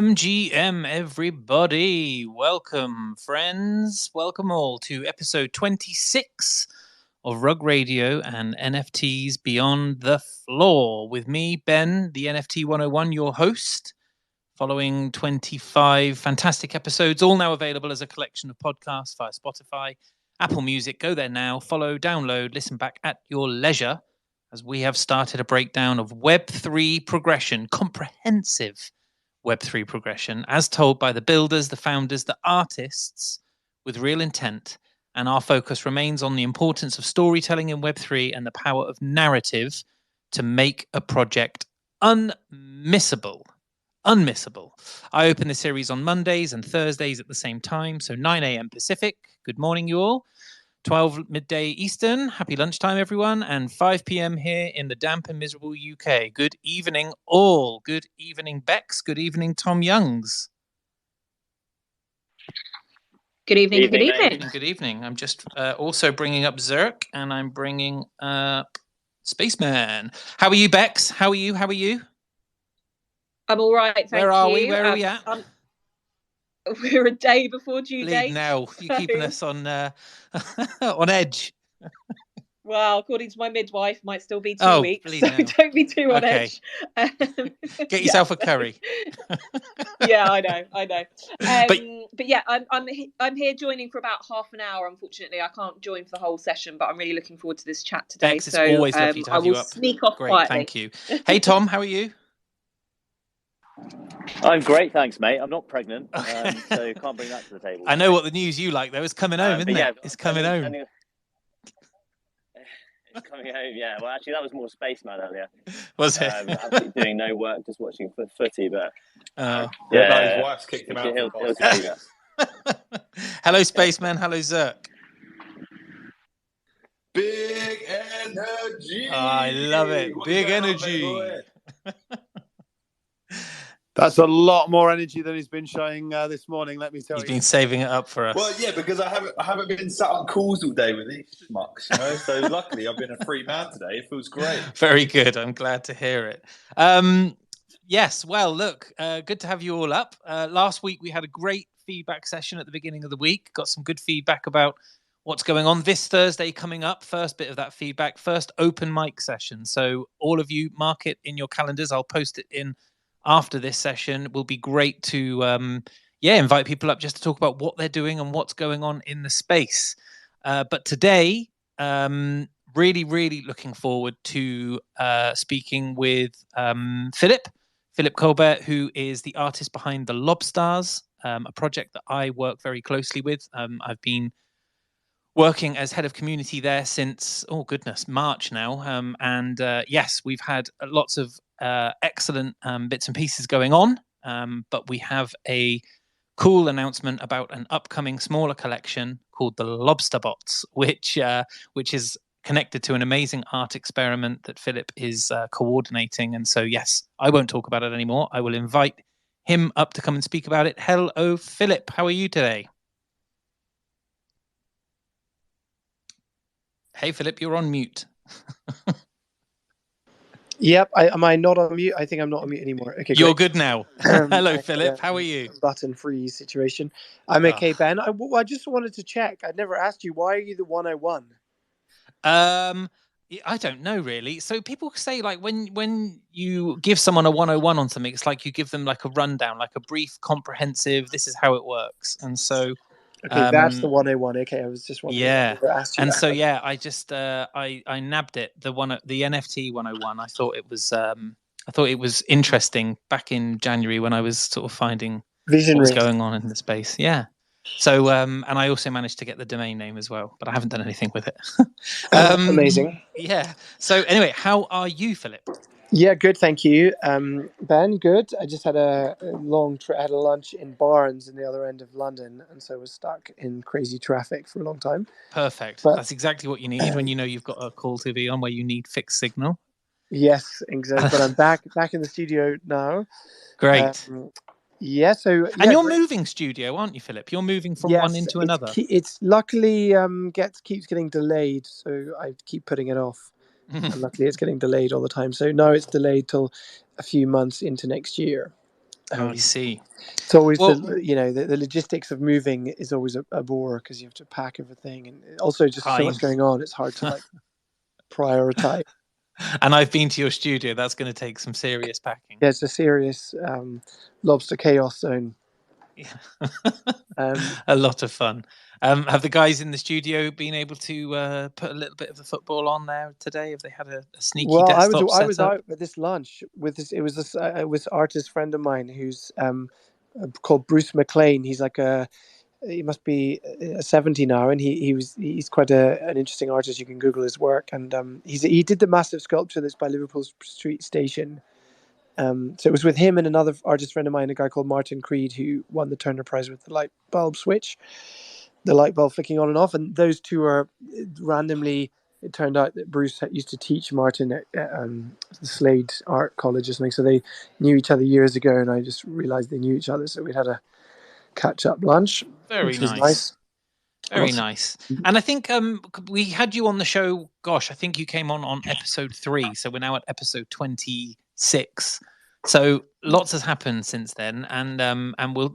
OMGM, everybody. Welcome, friends. Welcome all to episode 26 of Rug Radio and NFTs Beyond the Floor. With me, Ben, the NFT 101, your host. Following 25 fantastic episodes, all now available as a collection of podcasts via Spotify, Apple Music. Go there now, follow, download, listen back at your leisure, as we have started a breakdown of Web3 progression, comprehensive Web3 progression, as told by the builders, the founders, the artists, with real intent. And our focus remains on the importance of storytelling in Web3 and the power of narrative to make a project unmissable. Unmissable. I open the series on Mondays and Thursdays at the same time, so 9 a.m. Pacific. Good morning, you all. 12 midday Eastern. Happy lunchtime, everyone. And 5 p.m. here in the damp and miserable UK. Good evening, all. Good evening, Bex. Good evening, Tom Youngs. Good evening. Good evening. Good evening. I'm just also bringing up Zerk, and I'm bringing up Spaceman. How are you, Bex? How are you? I'm all right, thank you. Where are we? Where are we at? We're a day before due date. Now, you're keeping us on on edge. Well, according to my midwife, might still be 2 weeks. So no. don't be too on edge. Get yourself a curry. Yeah, I know. But yeah, I'm here joining for about half an hour. Unfortunately, I can't join for the whole session, but I'm really looking forward to this chat today. Bex, it's always lovely to have you up. I will sneak off Great, quietly. Thank you. Hey, Tom, how are you? I'm great, thanks, mate. I'm not pregnant, so you can't bring that to the table. I know what the news you like, though. It's coming home, isn't it? It's coming home. It's coming home, yeah. Well, actually, that was more Spaceman earlier. Was it? Absolutely doing no work, just watching footy, but... his wife's kicked him out. He'll tell you that. Hello, Spaceman. Hello, Zerk. Big energy. Oh, I love it. Big energy. That's a lot more energy than he's been showing this morning, let me tell you. He's been saving it up for us. Well, yeah, because I haven't been sat on calls all day with these schmucks, you know. So luckily, I've been a free man today. It feels great. Very good. I'm glad to hear it. Yes. Well, look, good to have you all up. Last week we had a great feedback session at the beginning of the week. Got some good feedback about what's going on this Thursday coming up. First bit of that feedback, first open mic session. So all of you, mark it in your calendars. I'll post it in after this session. It will be great to invite people up just to talk about what they're doing and what's going on in the space. But today, really looking forward to speaking with Philip Colbert, who is the artist behind the Lobstars, a project that I work very closely with. I've been working as head of community there since, March now. Yes, we've had lots of excellent bits and pieces going on, but we have a cool announcement about an upcoming smaller collection called the Lobstarbots, which is connected to an amazing art experiment that Philip is coordinating. And so, yes, I won't talk about it anymore. I will invite him up to come and speak about it. Hello, Philip. How are you today? Hey, Philip, you're on mute. Yep. Am I not on mute? I think I'm not on mute anymore. Okay, you're good now. Hello, Philip. How are you? Button-free situation. I'm okay, Ben. I just wanted to check. I'd never asked you, why are you the 101? I don't know, really. So people say, like, when you give someone a 101 on something, it's like you give them like a rundown, like a brief, comprehensive, this is how it works. And so... Okay, that's the 101. Okay, I was just wondering. Yeah, and so I just I nabbed it, the NFT 101. I thought it was interesting back in January when I was sort of finding what was going on in the space. Yeah. So and I also managed to get the domain name as well, but I haven't done anything with it. Amazing. Yeah. So anyway, how are you, Philip? Yeah, good, thank you. Ben, good. I just had a long trip. I had a lunch in Barnes in the other end of London, and so was stuck in crazy traffic for a long time. Perfect. But that's exactly what you need when you know you've got a call to be on where you need fixed signal. Yes, exactly. But I'm back in the studio now. Great. Yeah. So. And you're moving studio, aren't you, Philip? You're moving from one into another. It's luckily keeps getting delayed, so I keep putting it off. And luckily, it's getting delayed all the time. So now it's delayed till a few months into next year. I see. It's always Well, the logistics of moving is always a bore because you have to pack everything, and also just so much going on. It's hard to like prioritize. And I've been to your studio. That's going to take some serious packing. Yeah, it's a serious lobster chaos zone. Yeah. A lot of fun. Have the guys in the studio been able to put a little bit of the football on there today? Have they had a sneaky desktop I was setup? out at this lunch with this. It was this artist friend of mine who's called Bruce McLean. He's like he must be 70 now, and he's quite an interesting artist. You can Google his work, and he did the massive sculpture that's by Liverpool Street Station. So it was with him and another artist friend of mine, a guy called Martin Creed, who won the Turner Prize with the light bulb switch, the light bulb flicking on and off. And those two are randomly. It turned out that Bruce used to teach Martin at the Slade Art College or something, so they knew each other years ago. And I just realised they knew each other, so we had a catch-up lunch, which was nice. Very nice. And I think we had you on the show. Gosh, I think you came on episode 3, so we're now at episode 26. So lots has happened since then, and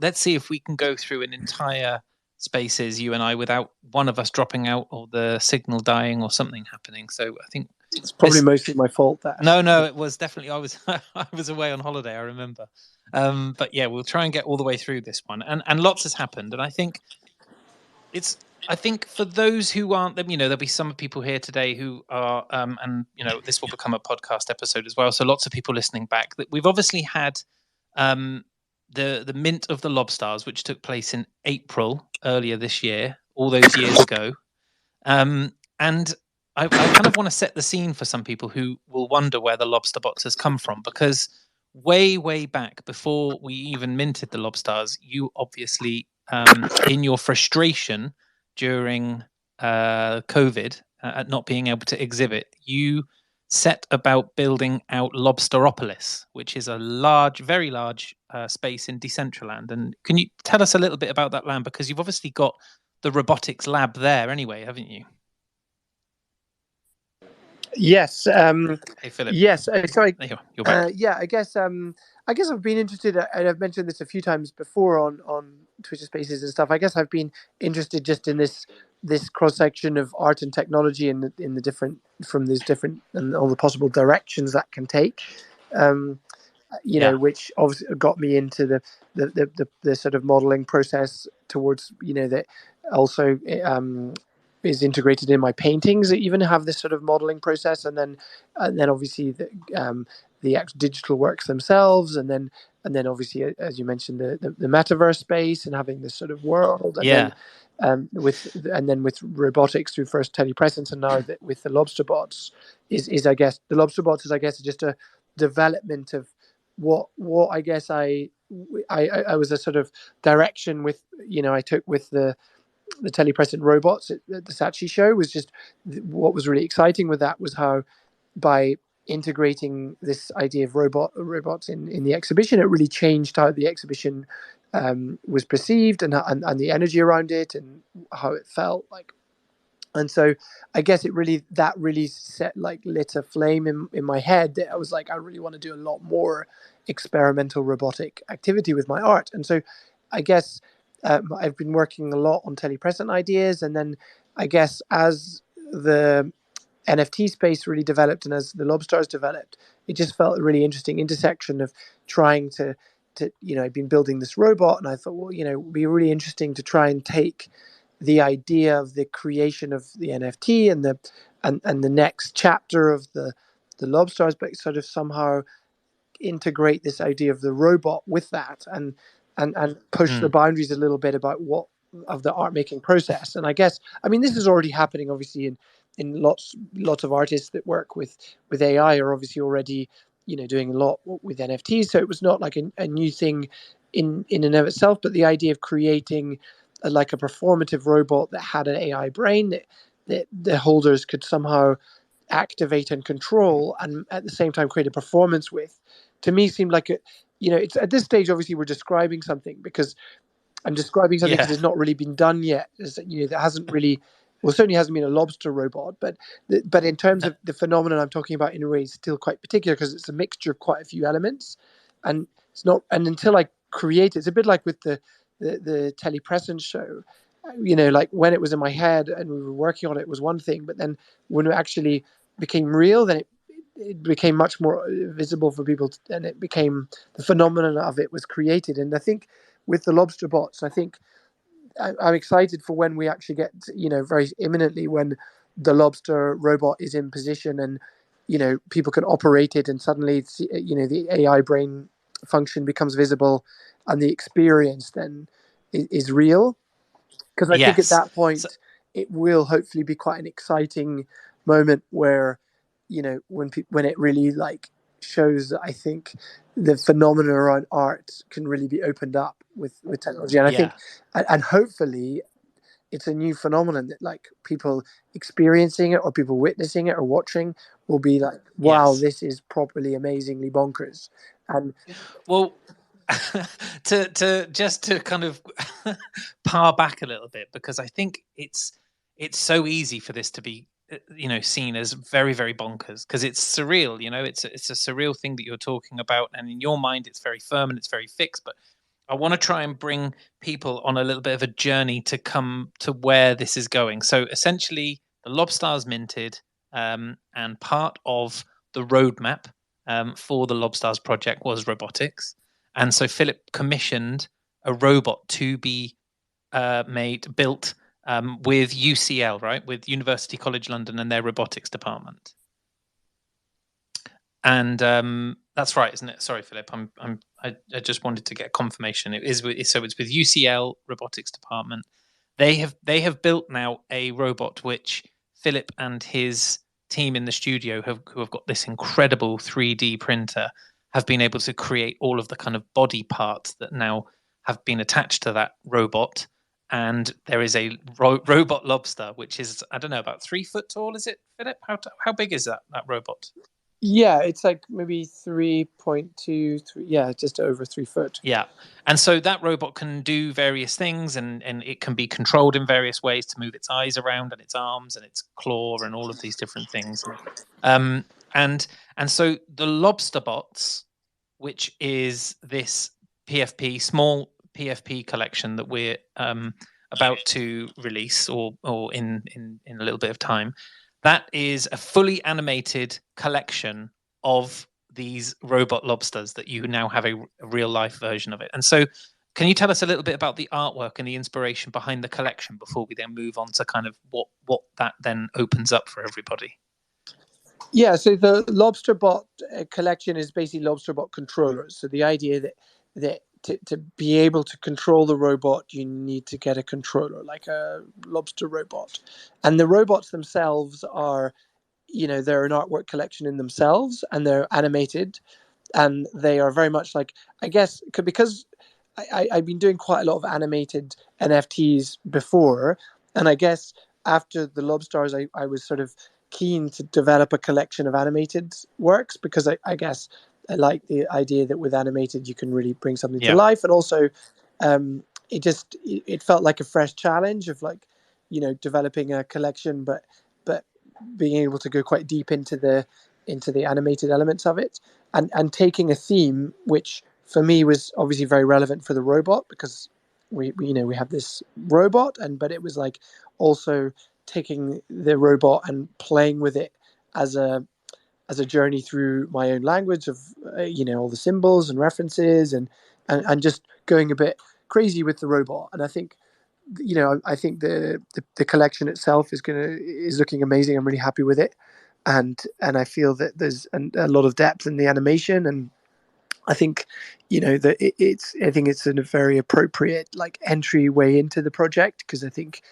let's see if we can go through an entire Spaces, you and I, without one of us dropping out or the signal dying or something happening. So I think it's probably mostly my fault. That no, it was definitely I was away on holiday. I remember, but yeah, we'll try and get all the way through this one. And lots has happened, and I think for those who aren't, there'll be some people here today who are, and this will become a podcast episode as well. So lots of people listening back. That we've obviously had the mint of the Lobstars, which took place in April earlier this year, all those years ago. And I kind of want to set the scene for some people who will wonder where the Lobstarbots has come from, because way, way back before we even minted the Lobstars, you obviously, in your frustration during COVID at not being able to exhibit, you set about building out Lobstaropolis, which is a very large space in Decentraland. And can you tell us a little bit about that land? Because you've obviously got the robotics lab there anyway, haven't you? Yes. Hey, Philip. Yes. Sorry. You're back. Yeah. I guess I've been interested, and I've mentioned this a few times before on Twitter Spaces and stuff. I guess I've been interested just in this cross section of art and technology, and in the different and all the possible directions that can take. Which obviously got me into the sort of modeling process towards that also is integrated in my paintings that even have this sort of modeling process, and then obviously the actual digital works themselves, and then obviously, as you mentioned, the metaverse space and having this sort of world, and then with robotics through first telepresence, and now with the Lobstarbots is I guess the Lobstarbots is just a development of what I guess I was a sort of direction with I took with the telepresent robots at the Saatchi show. Was just what was really exciting with that was how by integrating this idea of robots in the exhibition, it really changed how the exhibition was perceived and the energy around it and how it felt like. And so I guess it really lit a flame in my head that I was like, I really want to do a lot more experimental robotic activity with my art. And so I guess I've been working a lot on telepresent ideas, and then I guess as the NFT space really developed and as the Lobstars developed, it just felt a really interesting intersection of trying to I've been building this robot, and I thought, well, it would be really interesting to try and take the idea of the creation of the NFT and the next chapter of the Lobstars, but sort of somehow integrate this idea of the robot with that and push the boundaries a little bit about what of the art making process. And I guess this is already happening obviously in lots of artists that work with AI are obviously already doing a lot with NFTs, so it was not like a new thing in and of itself, but the idea of creating a performative robot that had an AI brain that the holders could somehow activate and control, and at the same time create a performance with, to me seemed like it's at this stage obviously we're describing something because I'm describing something because it's not really been done yet. There hasn't really, well, certainly hasn't been a lobster robot, but in terms of the phenomenon I'm talking about in a way is still quite particular because it's a mixture of quite a few elements. and it's not. And until I create it, it's a bit like with the telepresence show. Like when it was in my head and we were working on it, was one thing, but then when it actually became real, then it became much more visible for people, and it became, the phenomenon of it was created. And I think with the Lobsterbots, I think I'm excited for when we actually get, very imminently, when the lobster robot is in position and, people can operate it, and suddenly, the AI brain function becomes visible and the experience then is real. Because I think at Yes. that point, it will hopefully be quite an exciting moment where, when it really shows that I think the phenomena around art can really be opened up with technology. And I think, and hopefully, it's a new phenomenon that people experiencing it or people witnessing it or watching will be like, wow, this is properly amazingly bonkers. And well, to kind of par back a little bit, because I think it's so easy for this to be seen as very, very bonkers, because it's surreal. It's a surreal thing that you're talking about, and in your mind it's very firm and it's very fixed. But I want to try and bring people on a little bit of a journey to come to where this is going. So essentially, the Lobstars minted, and part of the roadmap for the Lobstars project was robotics. And so Philip commissioned a robot to be built with UCL, right, with University College London and their robotics department. And that's right, isn't it? Sorry, Philip. I just wanted to get confirmation. It's with UCL robotics department. They have built now a robot which Philip and his team in the studio who have got this incredible 3D printer have been able to create all of the kind of body parts that now have been attached to that robot. And there is a robot lobster, which is, I don't know, about 3 foot tall. Is it, Philip? How big is that robot? Yeah, it's maybe 3.2, just over 3 foot. Yeah. And so that robot can do various things, and it can be controlled in various ways to move its eyes around and its arms and its claw and all of these different things. And so the Lobstarbots, which is this small PFP collection that we're about to release or in a little bit of time, that is a fully animated collection of these robot lobsters that you now have a real life version of it. And so can you tell us a little bit about the artwork and the inspiration behind the collection before we then move on to kind of what that then opens up for everybody? Yeah, so the Lobstarbot collection is basically Lobstarbot controllers. So the idea that to be able to control the robot, you need to get a controller, like a lobster robot. And the robots themselves are, they're an artwork collection in themselves, and they're animated, and they are very much I guess, because I've been doing quite a lot of animated NFTs before, and I guess after the Lobstars, I was sort of keen to develop a collection of animated works, because I guess I like the idea that with animated you can really bring something to life, and also it felt like a fresh challenge of developing a collection, but being able to go quite deep into the animated elements of it, and taking a theme which for me was obviously very relevant for the robot, because we have this robot, but it was also taking the robot and playing with it as a journey through my own language of all the symbols and references, and just going a bit crazy with the robot. And I think I think the collection itself is looking amazing. I'm really happy with it, and I feel that there's a lot of depth in the animation, and I think that I think it's a very appropriate entryway into the project, because I think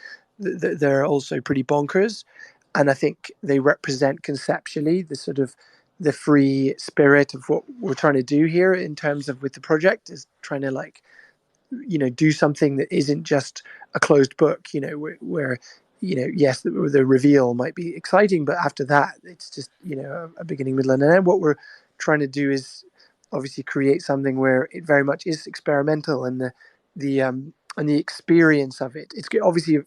they're also pretty bonkers, and I think they represent conceptually the sort of the free spirit of what we're trying to do here in terms of with the project, is trying to do something that isn't just a closed book, where yes, the reveal might be exciting, but after that it's just a beginning, middle, and end. What we're trying to do is obviously create something where it very much is experimental, and the experience of it's obviously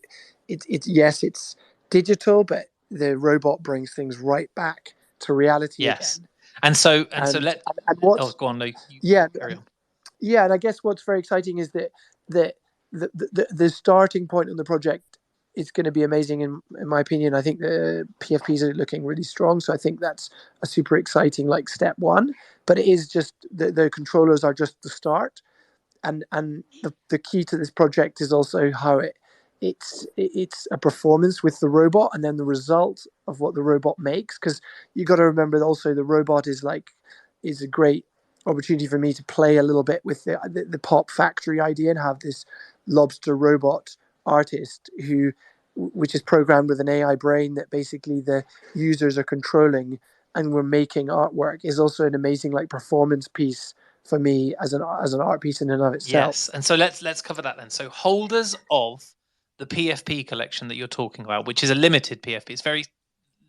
it's digital, but the robot brings things right back to reality again. And so and oh, go on, no, you yeah, carry on. yeah, and I guess what's very exciting is that the starting point on the project is going to be amazing in my opinion. I think the PFPs are looking really strong, so I think that's a super exciting like step one. But it is just the controllers are just the start, and the key to this project is also how it's a performance with the robot, and then the result of what the robot makes. Because you got to remember that also the robot is a great opportunity for me to play a little bit with the pop factory idea and have this lobster robot artist which is programmed with an AI brain that basically the users are controlling, and we're making artwork, is also an amazing like performance piece for me as an art piece in and of itself. Yes, and so let's cover that then. So holders of the PFP collection that you're talking about, which is a limited PFP, it's very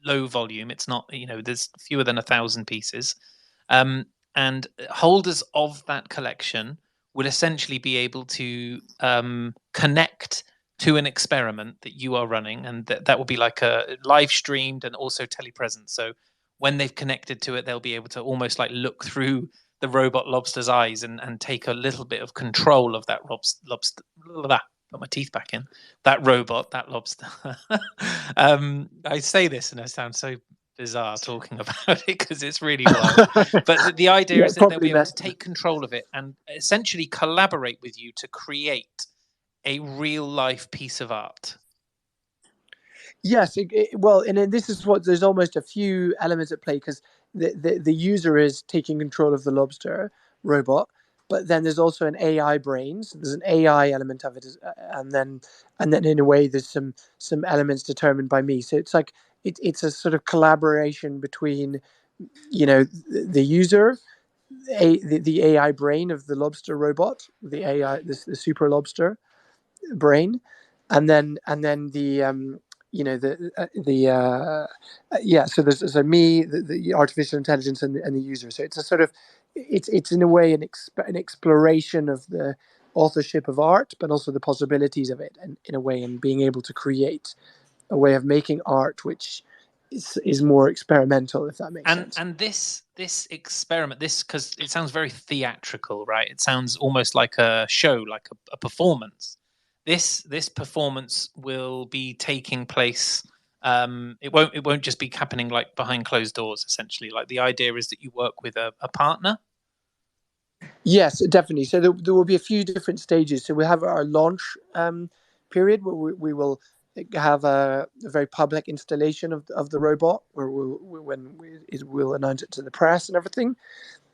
low volume. It's not, there's fewer than 1,000 pieces. And holders of that collection will essentially be able to connect to an experiment that you are running, and that will be like a live streamed and also telepresent. So when they've connected to it, they'll be able to almost like look through the robot lobster's eyes and take a little bit of control of that lobster. Put my teeth back in. That robot, that lobster. I say this and I sound so bizarre talking about it because it's really wild. But the idea is that they'll be able to take control of it and essentially collaborate with you to create a real life piece of art. Yes, well, and this is what there's almost a few elements at play, because the user is taking control of the lobster robot, but then there's also an AI brain. So there's an AI element of it, and then in a way there's some elements determined by me. So it's like it's a sort of collaboration between the user, the AI brain of the lobster robot, the AI, the super lobster brain, and then the so there's me, the artificial intelligence, and the user. So it's a sort of it's in a way an exploration of the authorship of art, but also the possibilities of it, and in a way, and being able to create a way of making art which is more experimental, if that makes sense. And this experiment, because it sounds very theatrical, right? It sounds almost like a show, like a performance. This performance will be taking place. It won't just be happening like behind closed doors. Essentially, like the idea is that you work with a partner. Yes, definitely. So there will be a few different stages. So we have our launch period where we will have a very public installation of the robot, where we'll announce it to the press and everything,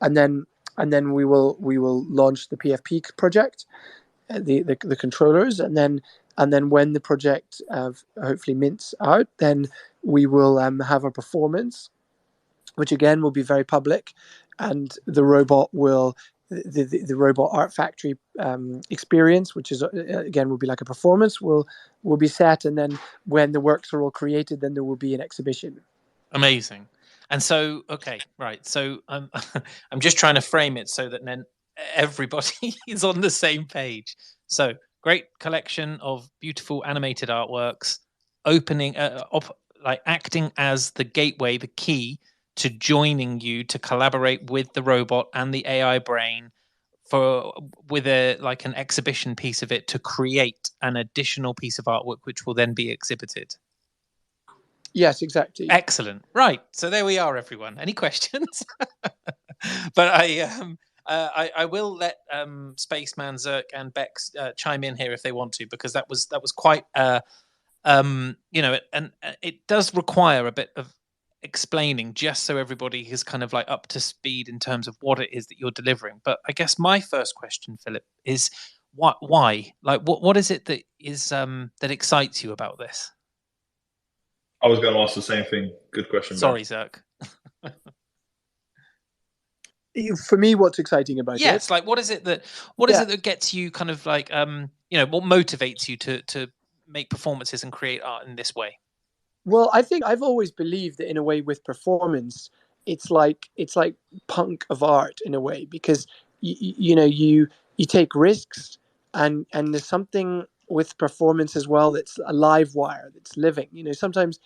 and then we will launch the PFP project, the controllers, and then when the project hopefully mints out, then we will have a performance, which again will be very public, and the robot will the robot art factory experience, which is again will be like a performance, will be set, and then when the works are all created, then there will be an exhibition. Amazing. And so, okay, right. So I'm just trying to frame it so that then everybody is on the same page. So great collection of beautiful animated artworks, opening, like acting as the gateway, the key to joining you to collaborate with the robot and the AI brain with an exhibition piece of it to create an additional piece of artwork, which will then be exhibited. Yes, exactly. Excellent. Right. So there we are, everyone. Any questions? But I will let Spaceman, Zerk, and Bex chime in here if they want to, because that was quite and it does require a bit of explaining, just so everybody is kind of like up to speed in terms of what it is that you're delivering. But I guess my first question, Philip, is why? Like, what is it that is that excites you about this? I was going to ask the same thing. Good question. Sorry, Zerk. For me, what's exciting about it? Yes, like what is it that gets you kind of like what motivates you to make performances and create art in this way? Well, I think I've always believed that in a way with performance, it's like punk of art in a way, because you take risks, and there's something with performance as well that's a live wire that's living. Sometimes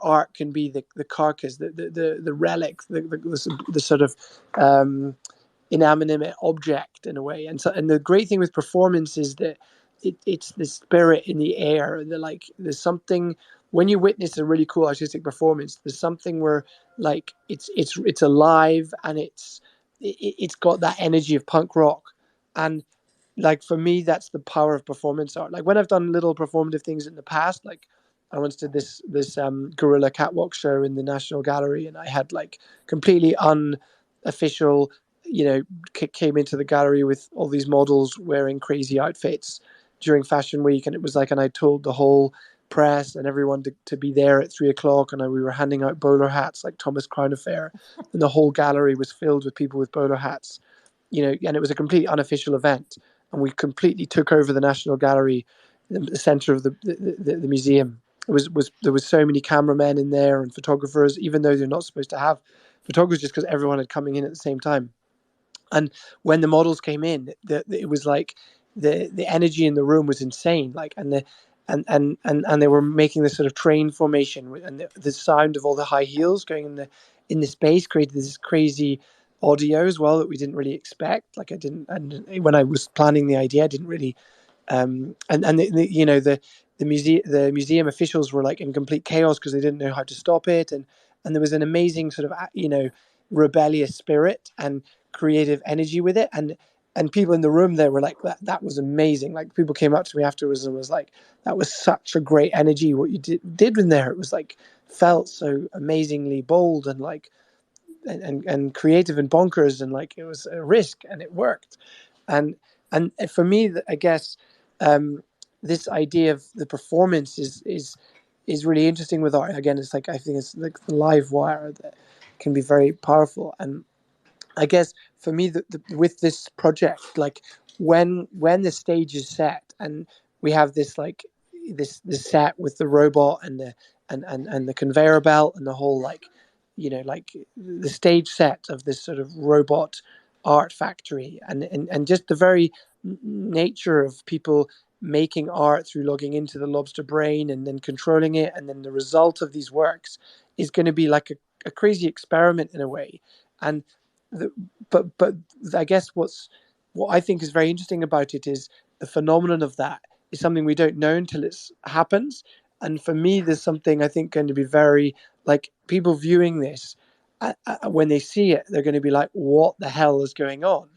art can be the carcass, the relic, the sort of inanimate object in a way. And the great thing with performance is that it's the spirit in the air. There's something when you witness a really cool artistic performance. There's something where like it's alive, and it's got that energy of punk rock. And like for me, that's the power of performance art. Like when I've done little performative things in the past, like I once did this gorilla catwalk show in the National Gallery, and I had like completely unofficial, came into the gallery with all these models wearing crazy outfits during Fashion Week, and it was like, and I told the whole press and everyone to be there at 3 o'clock, and we were handing out bowler hats like Thomas Crown Affair, and the whole gallery was filled with people with bowler hats, and it was a completely unofficial event, and we completely took over the National Gallery, the center of the museum. There was so many cameramen in there and photographers, even though they're not supposed to have photographers, just because everyone had coming in at the same time. And when the models came in, it was like the energy in the room was insane. Like and they were making this sort of train formation, and the sound of all the high heels going in the space created this crazy audio as well that we didn't really expect. Like and when I was planning the idea, I didn't really the museum officials were like in complete chaos because they didn't know how to stop it, and there was an amazing sort of rebellious spirit and creative energy with it, and people in the room there were like, that was amazing. Like people came up to me afterwards and was like, that was such a great energy what you did in there. It was like felt so amazingly bold and like and creative and bonkers, and like it was a risk and it worked. And for me, I guess this idea of the performance is really interesting with art. Again, it's like, I think it's like the live wire that can be very powerful. And I guess for me, with this project, like when the stage is set and we have this like this set with the robot and the conveyor belt and the whole like like the stage set of this sort of robot art factory, and just the very nature of people making art through logging into the lobster brain and then controlling it, and then the result of these works is going to be like a crazy experiment in a way. And the, but I guess what I think is very interesting about it is the phenomenon of that is something we don't know until it happens. And for me, there's something I think going to be very like people viewing this when they see it, they're going to be like, "What the hell is going on?"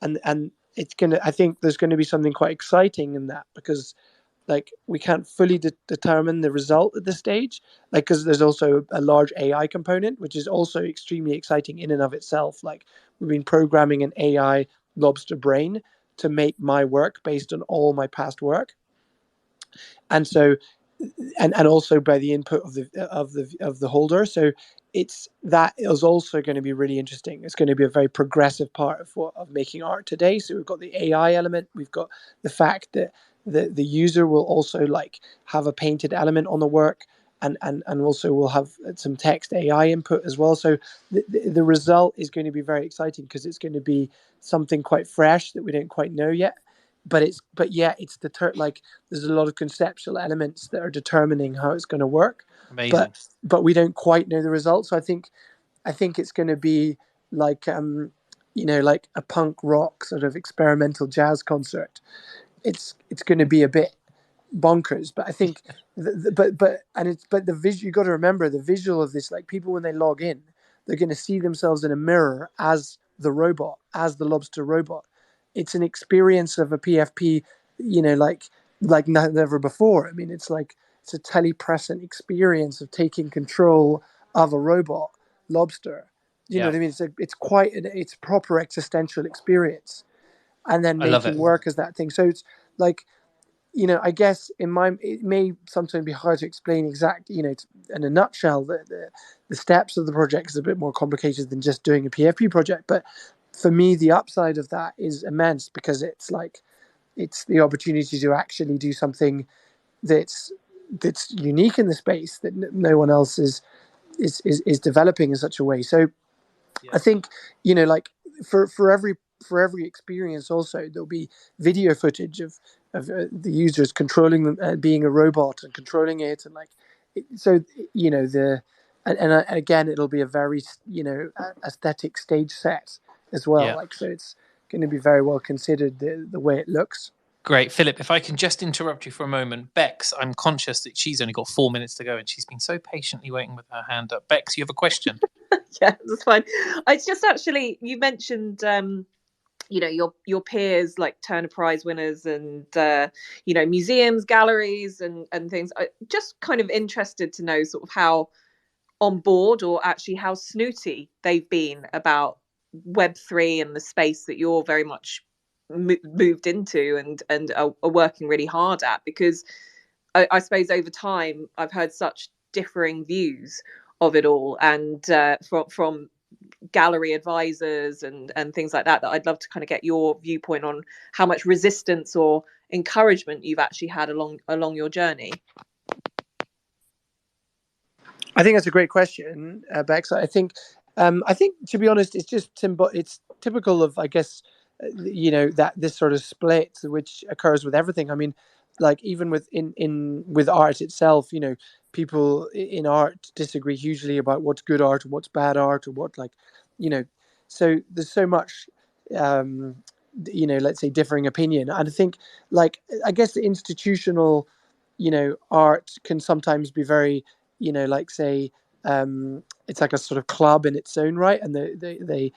And it's gonna. I think there's going to be something quite exciting in that, because like we can't fully determine the result at this stage, like because there's also a large AI component, which is also extremely exciting in and of itself. Like we've been programming an AI lobster brain to make my work based on all my past work, and so and also by the input of the holder. So that is also going to be really interesting. It's going to be a very progressive part of making art today. So we've got the AI element, we've got the fact that the user will also like have a painted element on the work, and also we'll have some text AI input as well. So the result is going to be very exciting, because it's going to be something quite fresh that we don't quite know yet. But it's like there's a lot of conceptual elements that are determining how it's going to work. Amazing. But we don't quite know the results. So I think it's going to be like like a punk rock sort of experimental jazz concert. It's going to be a bit bonkers, but I think but the visual, you got to remember the visual of this, like people when they log in, they're going to see themselves in a mirror as the robot, as the lobster robot. It's an experience of a PFP, like never before. I mean, it's a telepresent experience of taking control of a robot lobster. You know what I mean? It's quite it's a proper existential experience, and then making work as that thing. So it's like, I guess it may sometimes be hard to explain exactly, in a nutshell, the steps of the project is a bit more complicated than just doing a PFP project. But for me, the upside of that is immense, because it's the opportunity to actually do something that's unique in the space that no one else is developing in such a way. So I think, like for every experience, also there'll be video footage of the users controlling them, being a robot and controlling it, and like so and again, it'll be a very aesthetic stage set as well. Yeah. Like, so it's going to be very well considered the way it looks. Great. Philip, if I can just interrupt you for a moment. Bex, I'm conscious that she's only got 4 minutes to go and she's been so patiently waiting with her hand up. Bex, you have a question? Yeah, that's fine. It's just actually, you mentioned your peers like Turner Prize winners and museums, galleries and things. I just kind of interested to know sort of how on board or actually how snooty they've been about Web3 and the space that you're very much moved into and are working really hard at, because I suppose over time I've heard such differing views of it all, and from gallery advisors and things like that I'd love to kind of get your viewpoint on how much resistance or encouragement you've actually had along your journey. I think that's a great question, Bex. I think to be honest, it's just it's typical of, I guess, that this sort of split which occurs with everything. I mean, like even with art itself, people in art disagree hugely about what's good art and what's bad art, or what, like, so there's so much let's say differing opinion. And I think, like, I guess the institutional art can sometimes be very like, say, it's like a sort of club in its own right, and they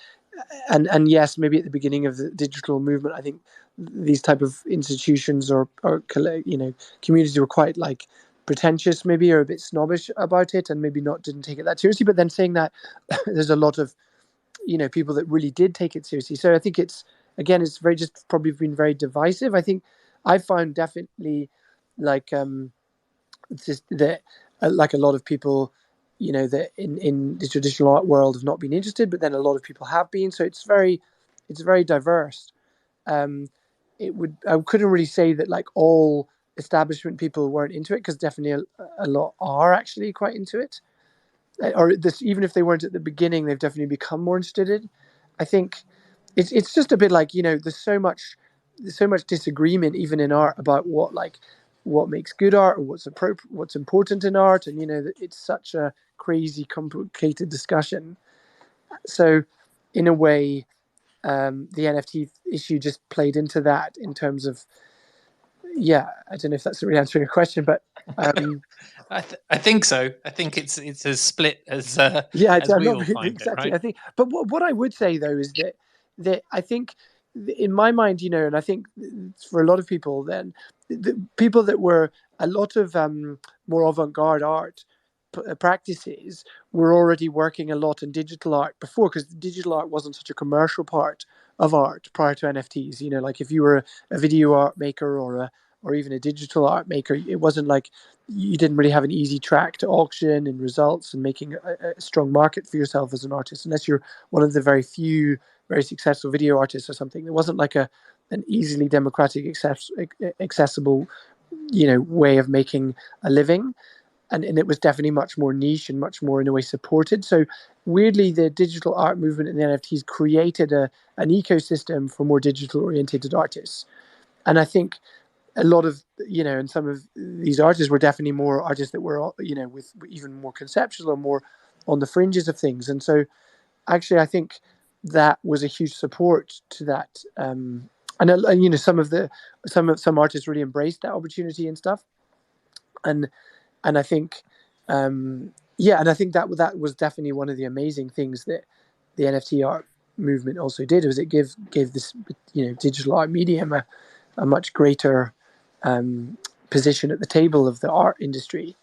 and yes, maybe at the beginning of the digital movement, I think these type of institutions or communities were quite like pretentious, maybe, or a bit snobbish about it, and maybe didn't take it that seriously. But then saying that, there's a lot of people that really did take it seriously. So I think it's probably been very divisive. I think I found definitely like just that like a lot of people that in the traditional art world have not been interested, but then a lot of people have been. So it's very diverse. I couldn't really say that like all establishment people weren't into it, because definitely a lot are actually quite into it, or this, even if they weren't at the beginning, they've definitely become more interested in. I think it's just a bit like, there's so much disagreement even in art about what makes good art, or what's important in art, and it's such a crazy complicated discussion. So in a way, the NFT issue just played into that, in terms of, I don't know if that's really answering your question, but I think so. I think it's as split as as we all find exactly. it, right? I think, but what I would say though is that I think, in my mind, and I think for a lot of people, then the people that were a lot of more avant-garde art practices were already working a lot in digital art before, because digital art wasn't such a commercial part of art prior to NFTs. Like if you were a video art maker or even a digital art maker, it wasn't like you didn't really have an easy track to auction and results and making a strong market for yourself as an artist, unless you're one of the very few very successful video artists or something. There wasn't like an easily democratic, accessible, way of making a living. And it was definitely much more niche and much more in a way supported. So weirdly, the digital art movement and the NFTs created an ecosystem for more digital oriented artists. And I think a lot of, and some of these artists were definitely more artists that were, with even more conceptual or more on the fringes of things. And so actually, I think that was a huge support to that. And some artists really embraced that opportunity and stuff. And I think, and I think that was definitely one of the amazing things that the NFT art movement also did, was it gave this, digital art medium a much greater position at the table of the art industry.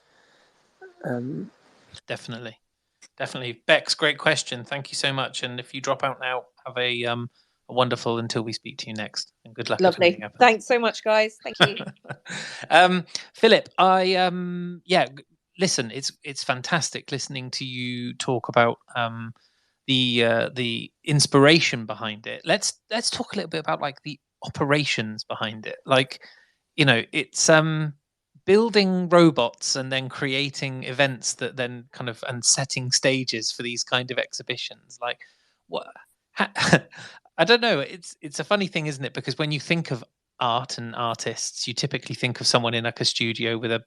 Definitely. Bex, great question. Thank you so much. And if you drop out now, have a wonderful until we speak to you next. And good luck. Lovely. Thanks so much, guys. Thank you. Philip, listen, it's fantastic listening to you talk about the inspiration behind it. Let's talk a little bit about like the operations behind it. Like, it's building robots and then creating events that then kind of, and setting stages for these kind of exhibitions. Like, what? I don't know. It's a funny thing, isn't it? Because when you think of art and artists, you typically think of someone in like a studio with a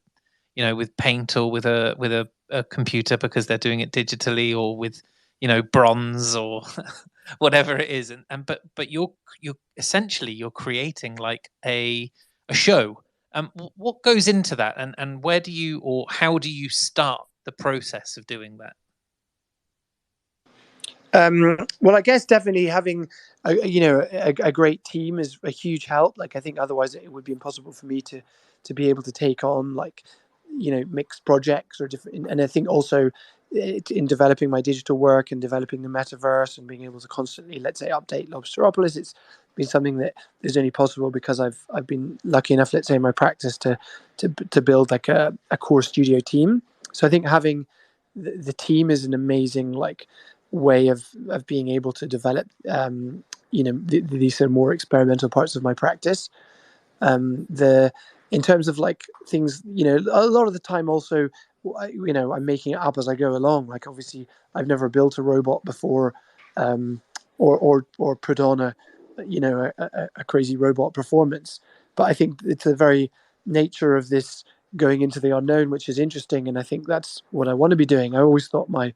with paint or with a computer because they're doing it digitally, or with bronze or whatever it is. But you're essentially you're creating like a show. What goes into that, and where do you, or how do you start the process of doing that? Well, I guess definitely having a great team is a huge help. Like, I think otherwise it would be impossible for me to be able to take on like mixed projects or different. And I think also in developing my digital work and developing the metaverse and being able to constantly, let's say, update Lobstarbots, it's been something that is only possible because I've been lucky enough, let's say, in my practice to build like a core studio team. So I think having the team is an amazing like way of being able to develop these sort of more experimental parts of my practice. The In terms of like things, a lot of the time also, I'm making it up as I go along. Like, obviously I've never built a robot before, or put on a crazy robot performance, but I think it's the very nature of this going into the unknown which is interesting, and I think that's what I want to be doing. I always thought my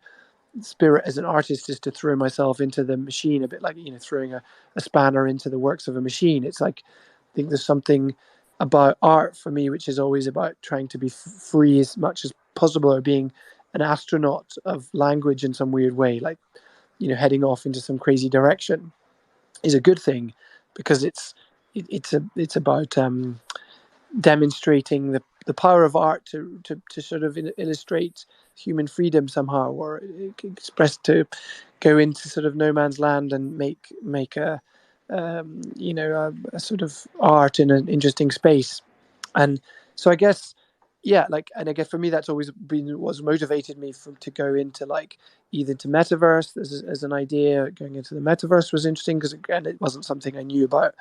spirit as an artist is to throw myself into the machine, a bit like throwing a spanner into the works of a machine. It's like, I think there's something about art for me which is always about trying to be free as much as possible, or being an astronaut of language in some weird way, like heading off into some crazy direction is a good thing, because it's about demonstrating the power of art to sort of illustrate human freedom somehow, or express, to go into sort of no man's land and make a a sort of art in an interesting space. And so I guess, yeah, like, and I guess for me that's always been what's motivated me to go into like either to metaverse as an idea. Going into the metaverse was interesting because, again, it wasn't something I knew about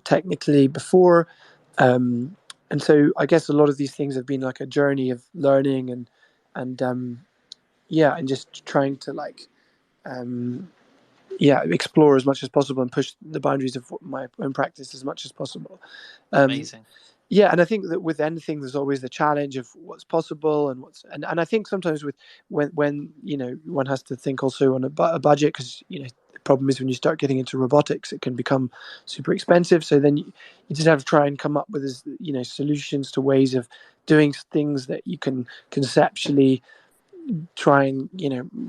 technically before. And so I guess a lot of these things have been like a journey of learning and just trying to like explore as much as possible and push the boundaries of my own practice as much as possible. Amazing. Yeah, and I think that with anything, there's always the challenge of what's possible and I think sometimes with when one has to think also on a budget, because the problem is when you start getting into robotics, it can become super expensive. So then you just have to try and come up with solutions to ways of doing things that you can conceptually try and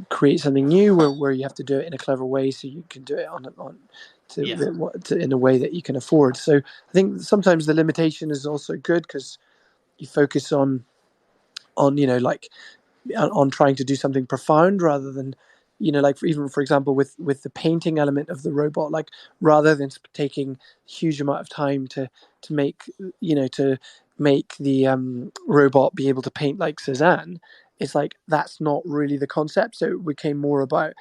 create something new where you have to do it in a clever way, so you can do it in a way that you can afford. So I think sometimes the limitation is also good, because you focus on trying to do something profound rather than like, for example, with the painting element of the robot, like, rather than taking a huge amount of time to make to make the robot be able to paint like Cézanne, it's like that's not really the concept. So it became more about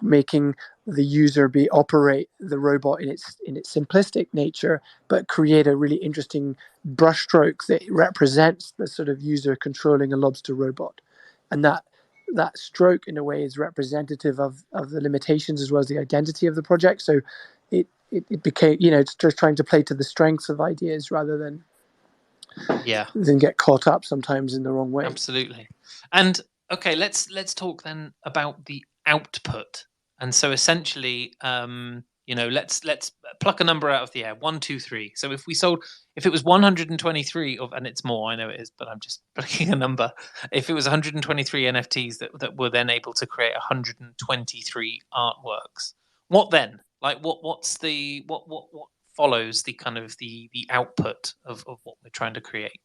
making the user operate the robot in its simplistic nature, but create a really interesting brushstroke that represents the sort of user controlling a lobster robot, and that stroke in a way is representative of the limitations as well as the identity of the project. So it became it's just trying to play to the strengths of ideas rather than get caught up sometimes in the wrong way. Absolutely. And okay, let's talk then about the output. And so essentially, let's pluck a number out of the air. 1, 2, 3. So if it was 123 and it's more, I know it is, but I'm just plucking a number. If it was 123 NFTs that were then able to create 123 artworks, what then? Like, what follows the kind of the output of what we're trying to create?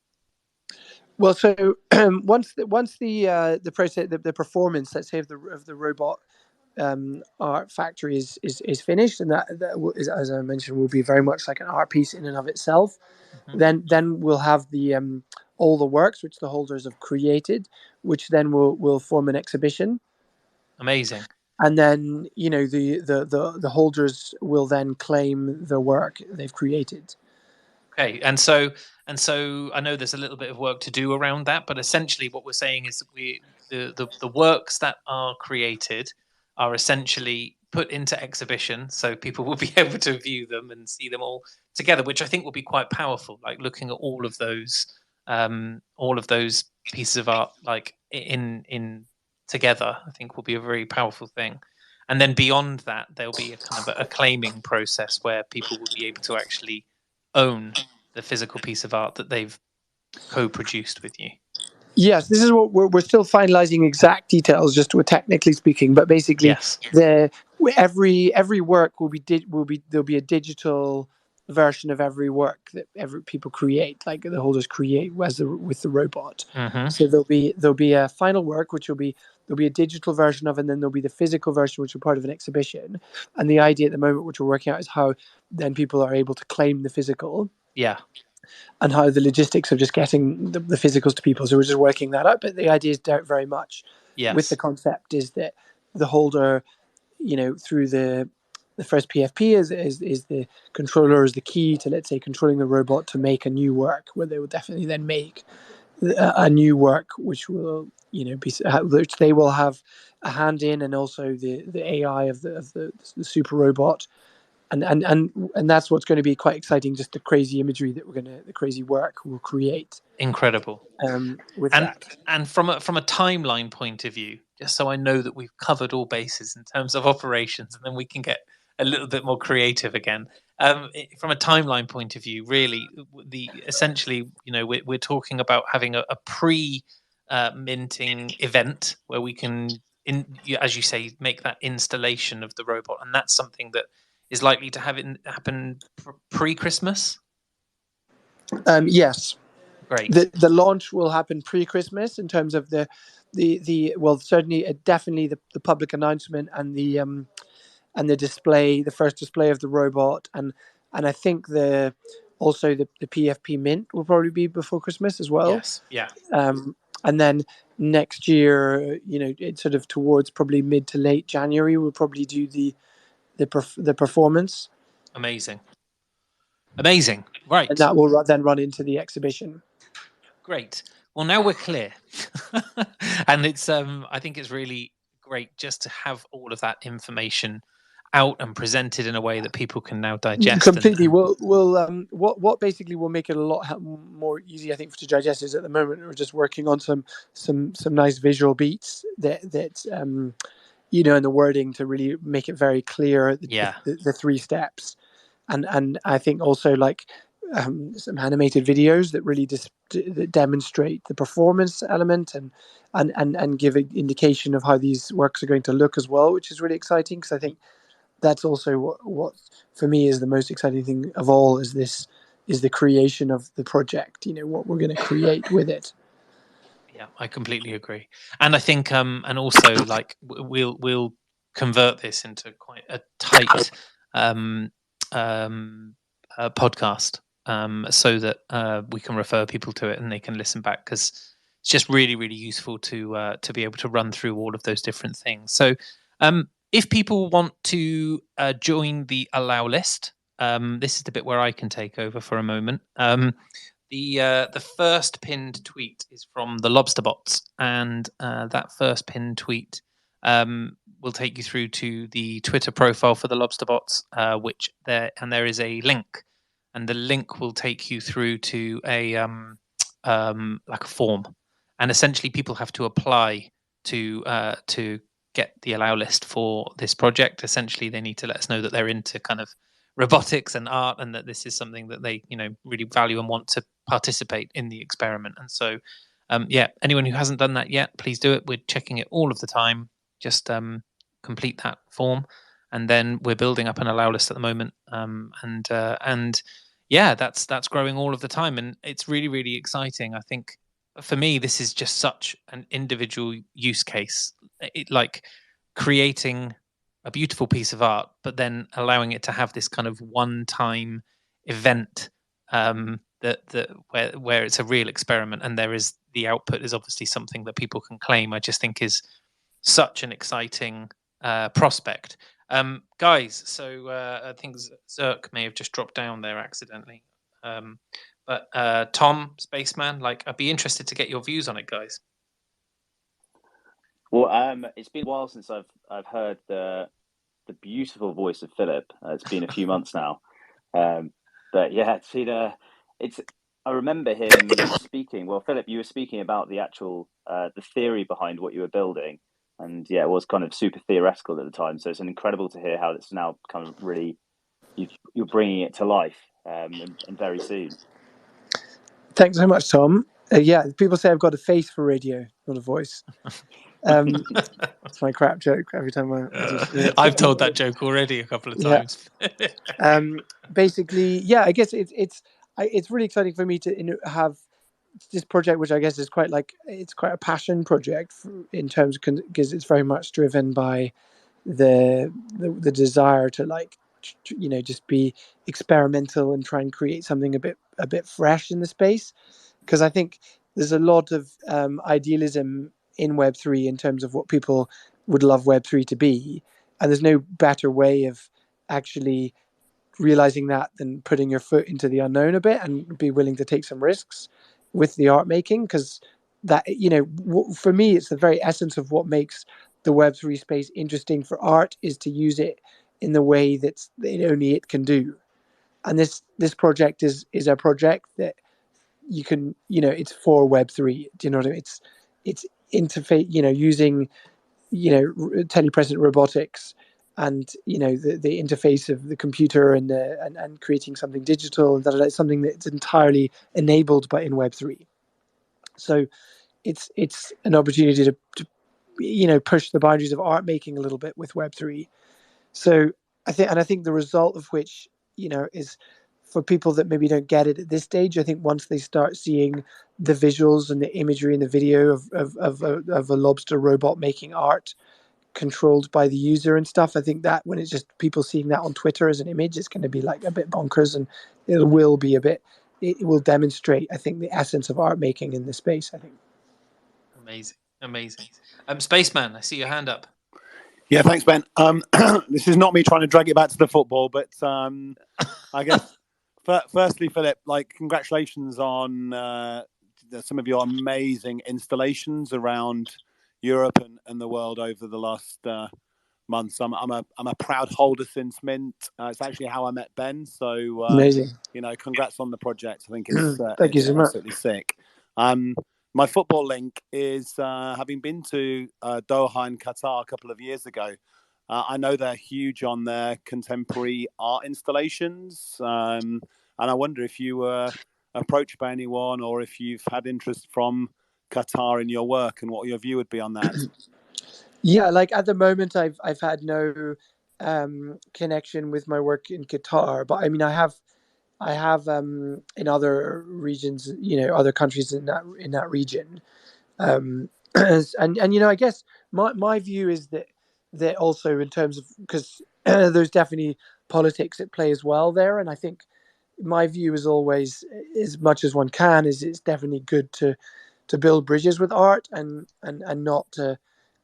Well, so once the process, the performance, let's say, of the robot art factory is finished, and that is, as I mentioned, will be very much like an art piece in and of itself. Mm-hmm. Then we'll have the all the works which the holders have created, which then will form an exhibition. Amazing. And then the holders will then claim the work they've created. Okay, and so I know there's a little bit of work to do around that, but essentially what we're saying is that the works that are created are essentially put into exhibition, so people will be able to view them and see them all together, which I think will be quite powerful. Like looking at all of those all of those pieces of art like in together, I think will be a very powerful thing. And then beyond that, there'll be a kind of a claiming process where people will be able to actually own the physical piece of art that they've co-produced with you. Yes, this is what we're still finalizing exact details, just technically speaking. But basically, Yes. every work will be there'll be a digital version of every work that every people create, like the holders create with the robot. Mhm. So there'll be a final work which there'll be a digital version of, and then there'll be the physical version which will be part of an exhibition. And the idea at the moment, which we're working out, is how then people are able to claim the physical. Yeah. And how the logistics of just getting the physicals to people. So we're just working that out. But the idea is very much with the concept is that the holder, through the first PFP is the controller is the key to, let's say, controlling the robot to make a new work, where they will definitely then make a new work which will be which they will have a hand in, and also the AI of the super robot. And that's what's going to be quite exciting. Just the crazy imagery that the crazy work we'll create. Incredible. With and, that. And from a timeline point of view, just so I know that we've covered all bases in terms of operations, and then we can get a little bit more creative again. From a timeline point of view, really, essentially, we're talking about having a pre minting event where we can, as you say, make that installation of the robot, and that's something that is likely to happen pre-Christmas. Yes. Great. The launch will happen pre-Christmas in terms of the certainly definitely the public announcement and the display, the first display of the robot, and I think also the PFP mint will probably be before Christmas as well. Yes. Yeah. And then next year, it's sort of towards probably mid to late January, we'll probably do the performance. Amazing. Right. And that will then run into the exhibition. Great. Well, now we're clear. And it's I think it's really great just to have all of that information out and presented in a way that people can now digest. Completely. We'll what basically will make it a lot more easy, I think, to digest is at the moment we're just working on some nice visual beats that and the wording to really make it very clear. The 3 steps, and I think also like some animated videos that really that demonstrate the performance element and give an indication of how these works are going to look as well, which is really exciting, because I think that's also what for me is the most exciting thing of all, is the creation of the project, what we're going to create with it. Yeah, I completely agree. And I think and also like we'll convert this into quite a tight podcast, so that we can refer people to it and they can listen back, because it's just really, really useful to be able to run through all of those different things. So if people want to join the allow list, this is the bit where I can take over for a moment. The first pinned tweet is from the Lobstarbots, and that first pinned tweet will take you through to the Twitter profile for the Lobstarbots, which there is a link, and the link will take you through to a like a form, and essentially people have to apply to get the allow list for this project. Essentially, they need to let us know that they're into kind of robotics and art, and that this is something that they really value and want to participate in the experiment. And so anyone who hasn't done that yet, please do it. We're checking it all of the time. Just complete that form, and then we're building up an allow list at the moment, and that's growing all of the time, and it's really, really exciting. I think for me this is just such an individual use case, like creating a beautiful piece of art, but then allowing it to have this kind of one-time event, that where it's a real experiment, and the output is obviously something that people can claim. I just think is such an exciting prospect. Guys, so I think Zerk may have just dropped down there accidentally. But Tom, Spaceman, I'd be interested to get your views on it, guys. Well, it's been a while since I've heard the beautiful voice of Philip. It's been a few months now, but yeah, it's been I remember him speaking. Well, Philip, you were speaking about the actual the theory behind what you were building, and yeah, it was kind of super theoretical at the time. So it's incredible to hear how it's now kind of really you're bringing it to life, and very soon. Thanks so much, Tom. Yeah, people say I've got a face for radio, not a voice. It's my crap joke every time I've told that joke already a couple of times. Basically, yeah, I guess it's really exciting for me to have this project, which I guess is quite it's quite a passion project in terms of, because it's very much driven by the desire to just be experimental and try and create something a bit fresh in the space, because I think there's a lot of idealism in Web3 in terms of what people would love Web3 to be, and there's no better way of actually realizing that than putting your foot into the unknown a bit and be willing to take some risks with the art making, because that, for me, it's the very essence of what makes the Web3 space interesting for art, is to use it in the way that only it can do. And this project is a project that you can, it's for Web3. Do you know what I mean? It's interface, using, telepresent robotics and the interface of the computer and creating something digital, and that something that's entirely enabled by in Web3. So it's an opportunity to push the boundaries of art making a little bit with Web3. So I think the result of which is, for people that maybe don't get it at this stage, I think once they start seeing the visuals and the imagery and the video of a lobster robot making art controlled by the user and stuff, I think that when it's just people seeing that on Twitter as an image, it's going to be like a bit bonkers, and it will demonstrate, I think, the essence of art making in the space, I think. Amazing. Spaceman, I see your hand up. Yeah, thanks, Ben. This is not me trying to drag it back to the football, but I guess firstly, Philip, congratulations on some of your amazing installations around Europe and the world over the last months. I'm a proud holder since Mint. It's actually how I met Ben. So amazing. Congrats on the project. I think it's thank you so much. Absolutely sick. My football link is having been to Doha in Qatar a couple of years ago. I know they're huge on their contemporary art installations, and I wonder if you were approached by anyone, or if you've had interest from Qatar in your work, and what your view would be on that. Yeah, at the moment, I've had no connection with my work in Qatar, but I mean, I have in other regions, other countries in that region, and I guess my view is that also, in terms of, because there's definitely politics at play as well there, and I think my view is always, as much as one can, is it's definitely good to build bridges with art and not to,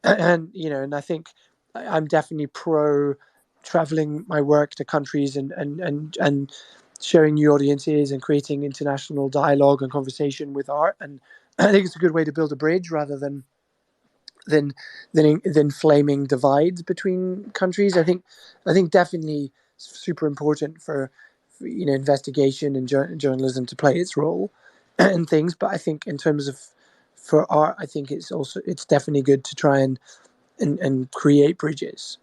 and I think I'm definitely pro traveling my work to countries and showing new audiences and creating international dialogue and conversation with art. And I think it's a good way to build a bridge rather than flaming divides between countries. I think definitely super important for investigation and journalism to play its role and things. But I think in terms of for art, I think it's definitely good to try and create bridges.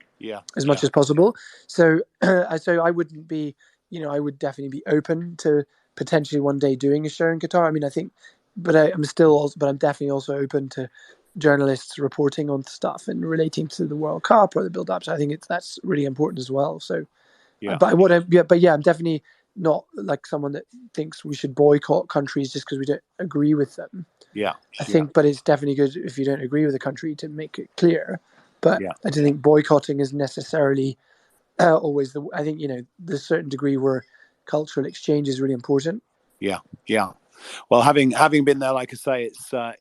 As much as possible. So I wouldn't be, I would definitely be open to potentially one day doing a show in Qatar. I mean, I think, but I'm definitely also open to journalists reporting on stuff and relating to the World Cup or the build-up. So I think that's really important as well. So, I'm definitely not like someone that thinks we should boycott countries just because we don't agree with them. I think, but it's definitely good if you don't agree with a country to make it clear. But I don't think boycotting is necessarily always I think, there's a certain degree where cultural exchange is really important. Yeah. Well, having been there, like I say,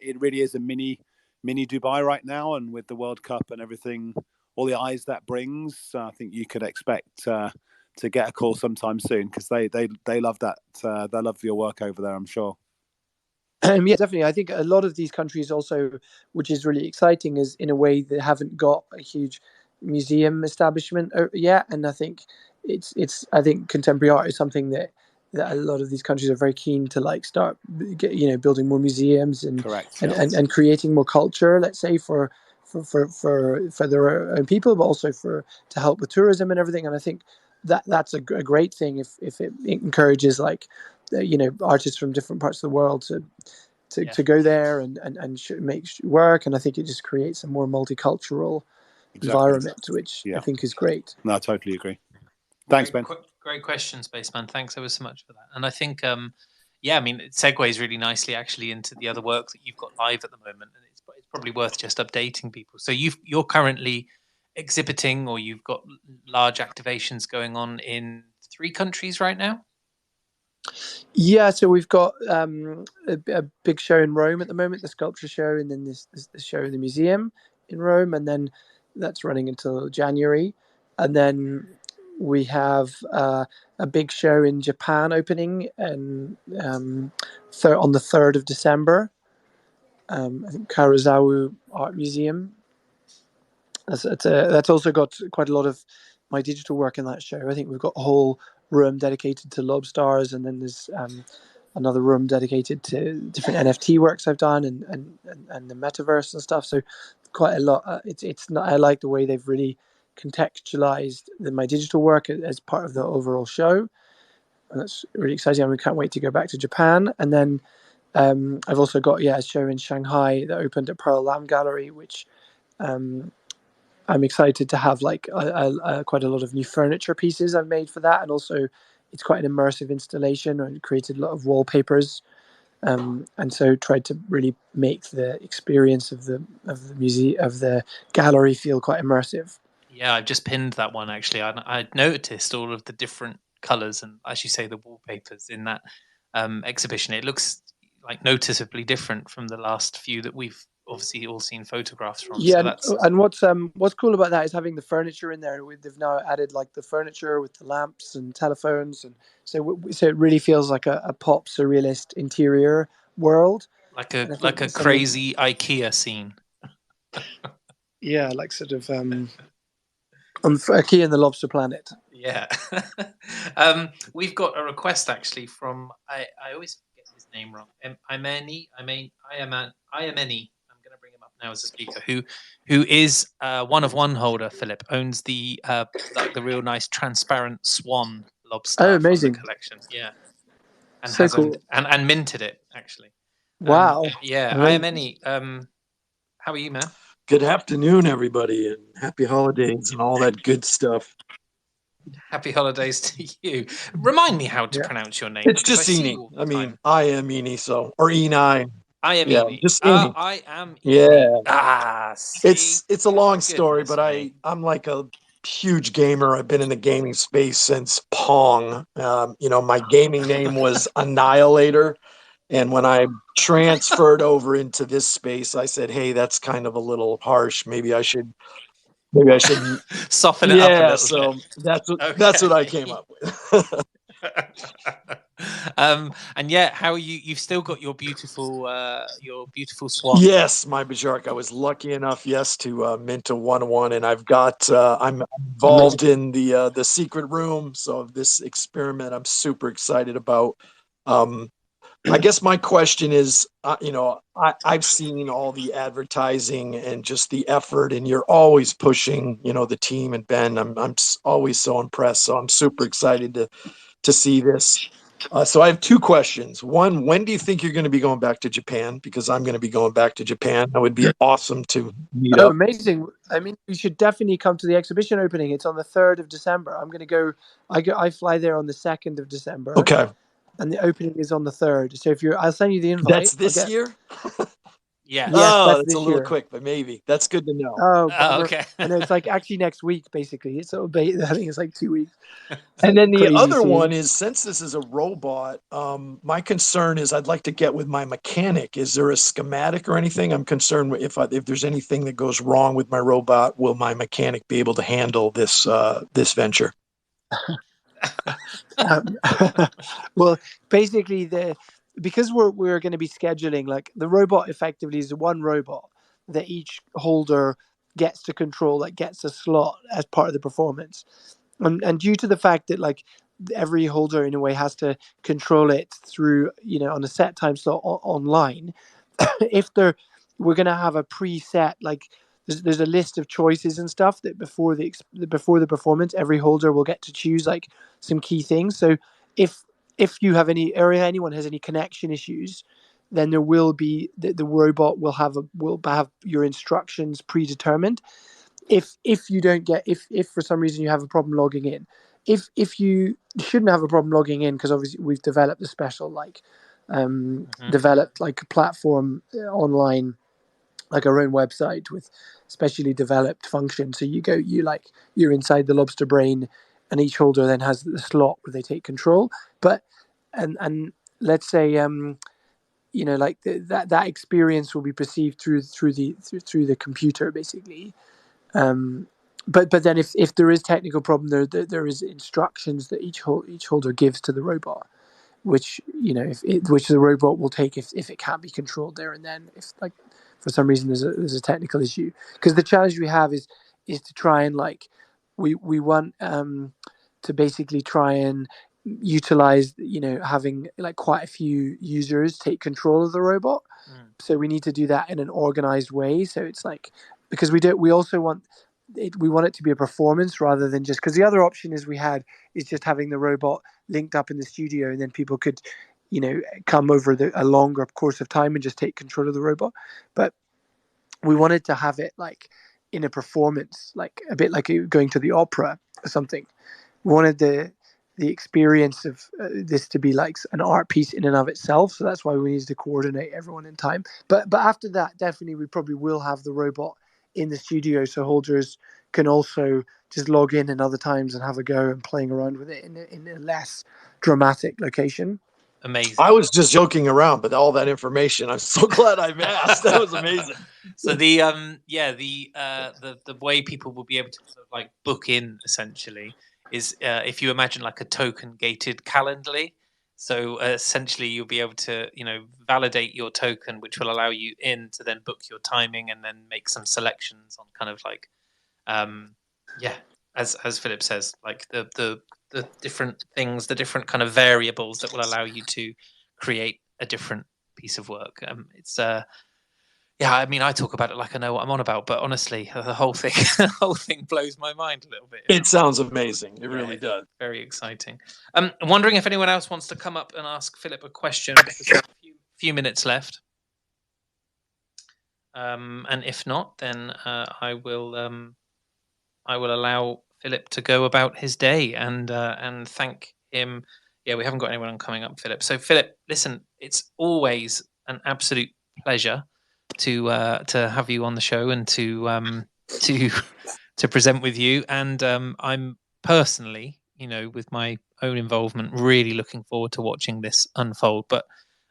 it really is a mini Dubai right now, and with the World Cup and everything, all the eyes that brings, I think you could expect to get a call sometime soon, because they love that. They love your work over there, I'm sure. Yeah, definitely. I think a lot of these countries also, which is really exciting, is in a way they haven't got a huge museum establishment yet, and I think I think contemporary art is something that that a lot of these countries are very keen to like start, building more museums and Correct. and creating more culture, let's say, for their own people, but also to help with tourism and everything. And I think that's a great thing if it encourages like artists from different parts of the world to go there and make work. And I think it just creates a more multicultural environment, which I think is great. No, I totally agree. Thanks, Ben. Great question, Spaceman. Thanks ever so much for that. And I think, it segues really nicely actually into the other work that you've got live at the moment. And it's probably worth just updating people. So you're currently exhibiting, or you've got large activations going on in 3 countries right now? Yeah, so we've got a big show in Rome at the moment, the sculpture show, and then this show in the museum in Rome, and then that's running until January. And then we have a big show in Japan opening and on the 3rd of December. I think Karazawa Art Museum. That's also got quite a lot of my digital work in that show. I think we've got a whole room dedicated to Lobstars, and then there's another room dedicated to different NFT works I've done and the metaverse and stuff. So quite a lot. It's not. I like the way they've really contextualized my digital work as part of the overall show. And that's really exciting. We can't wait to go back to Japan. And then I've also got a show in Shanghai that opened at Pearl Lam Gallery, which I'm excited to have like quite a lot of new furniture pieces I've made for that, and also it's quite an immersive installation. I created a lot of wallpapers, and so tried to really make the experience of the museum, of the gallery, feel quite immersive. Yeah, I've just pinned that one actually. I noticed all of the different colors and, as you say, the wallpapers in that exhibition. It looks like noticeably different from the last few that we've obviously all seen photographs from. Yeah, so and what's cool about that is having the furniture in there. They've now added like the furniture with the lamps and telephones, and so it really feels like a pop surrealist interior world, like a crazy IKEA scene. Yeah, like sort of IKEA and the Lobster Planet. Yeah. We've got a request actually from I always get his name wrong. Iameni. I'm going to bring him up now as a speaker. Who is one of one holder? Philip owns the real nice transparent swan lobster. Oh, amazing collection. Yeah, and so cool. and minted it actually. Wow. Yeah, Iameni. How are you, man? Good afternoon, everybody, and happy holidays and all that good stuff. Happy holidays to you. Remind me how to pronounce your name. It's just Eni. I mean, I am Eni, or Eni. I am Eni. Just Eni. I am Eni. Yeah. See? It's a long story, but I'm like a huge gamer. I've been in the gaming space since Pong. My gaming name was Annihilator. And when I transferred over into this space, I said, "Hey, that's kind of a little harsh. Maybe I should soften it up a little so bit." That's what I came up with. And how are you? You've still got your beautiful swan. Yes, my Bajark. I was lucky enough, to mint a 1/1, and I've got. I'm involved in the secret room. So this experiment, I'm super excited about. I guess my question is, I've seen all the advertising and just the effort, and you're always pushing, the team and Ben. I'm always so impressed. So I'm super excited to see this. So I have 2 questions. One, when do you think you're going to be going back to Japan? Because I'm going to be going back to Japan. That would be awesome to meet up. Amazing. I mean, you should definitely come to the exhibition opening. It's on the 3rd of December. I'm going to go. I fly there on the 2nd of December. Okay. And the opening is on the 3rd. So I'll send you the invite. That's this year? Yeah. Yes, that's a little quick, but maybe. That's good to know. Oh, okay. I know it's like actually next week, basically. So I think it's like 2 weeks. And then the other one is, since this is a robot, my concern is I'd like to get with my mechanic. Is there a schematic or anything? I'm concerned if there's anything that goes wrong with my robot, will my mechanic be able to handle this venture? Well, basically, because we're going to be scheduling, like the robot effectively is one robot that each holder gets to control, like gets a slot as part of the performance, and due to the fact that like every holder in a way has to control it through, on a set time slot online. If we're going to have a preset, like there's a list of choices and stuff that before the performance, every holder will get to choose like some key things. So if you have anyone has any connection issues, then there will be the robot will have your instructions predetermined. If you don't get if for some reason you have a problem logging in, if you shouldn't have a problem logging in, because obviously we've developed a special developed like a platform online, like our own website with specially developed functions. So you're inside the lobster brain, and each holder then has the slot where they take control. But and let's say that experience will be perceived through the computer basically. But then if there is technical problem, there is instructions that each holder gives to the robot, which which the robot will take if it can't be controlled there and then, if like for some reason there's a technical issue. Because the challenge we have is to try and we want to basically try and utilize having like quite a few users take control of the robot. So we need to do that in an organized way. So it's like, because we also want it to be a performance rather than just, because the other option is just having the robot linked up in the studio, and then people could come over a longer course of time and just take control of the robot. But we wanted to have it like in a performance, like a bit like going to the opera or something. We wanted the experience of this to be like an art piece in and of itself. So that's why we needed to coordinate everyone in time. But after that, definitely we probably will have the robot in the studio, so holders can also just log in other times and have a go and playing around with it in a less dramatic location. Amazing. I was just joking around, but all that information, I'm so glad I've asked. That was amazing. So the way people will be able to sort of like book in essentially is if you imagine like a token gated Calendly. So essentially you'll be able to validate your token, which will allow you in to then book your timing and then make some selections on kind of like as Philip says, like the different things, the different kind of variables that will allow you to create a different piece of work. It's I mean, I talk about it like I know what I'm on about, but honestly, the whole thing blows my mind a little bit. It sounds amazing. It really does. Very exciting. I'm wondering if anyone else wants to come up and ask Philip a question, because we have a few minutes left. And if not, then I will allow Philip to go about his day and thank him. Yeah, we haven't got anyone coming up, Philip. So Philip, listen, it's always an absolute pleasure to have you on the show and to present with you. And I'm personally, with my own involvement, really looking forward to watching this unfold. But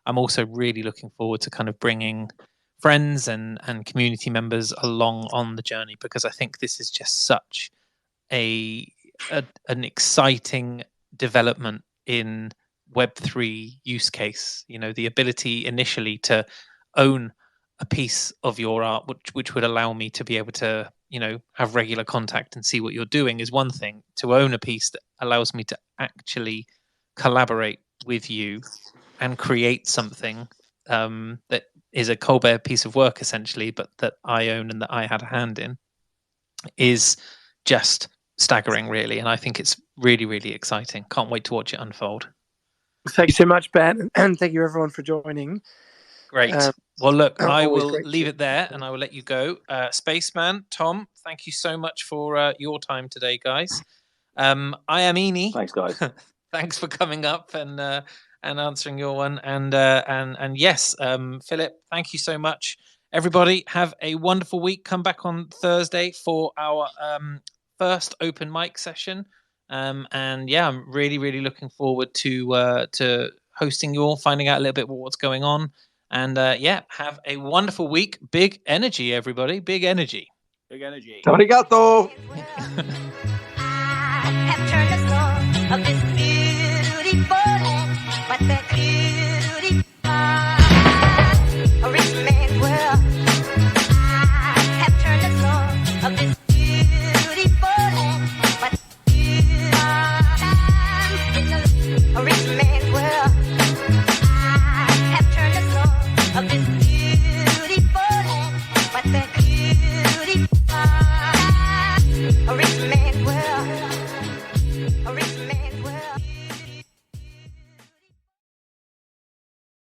I'm also really looking forward to kind of bringing friends and community members along on the journey, because I think this is just such an exciting development in Web3 use case. The ability initially to own a piece of your art, which would allow me to be able to, have regular contact and see what you're doing, is one thing. To own a piece that allows me to actually collaborate with you and create something that is a Colbert piece of work essentially, but that I own and that I had a hand in, is just staggering, really. And I think it's really, really exciting. Can't wait to watch it unfold. Thank you so much, Ben, and thank you everyone for joining. Great. Well, look, I will great leave it there and I will let you go. Spaceman, Tom, thank you so much for your time today, guys. I am Eni. Thanks, guys. Thanks for coming up and answering your one. And yes, Philip, thank you so much. Everybody, have a wonderful week. Come back on Thursday for our first open mic session. And yeah, I'm really, really looking forward to hosting you all, finding out a little bit what's going on. And yeah, have a wonderful week. Big energy, everybody. Big energy. Big energy. Arigato. I have turned the soul of this beautiful land, but that beauty a rich man's world. I have turned the soul of this beautiful land, but rich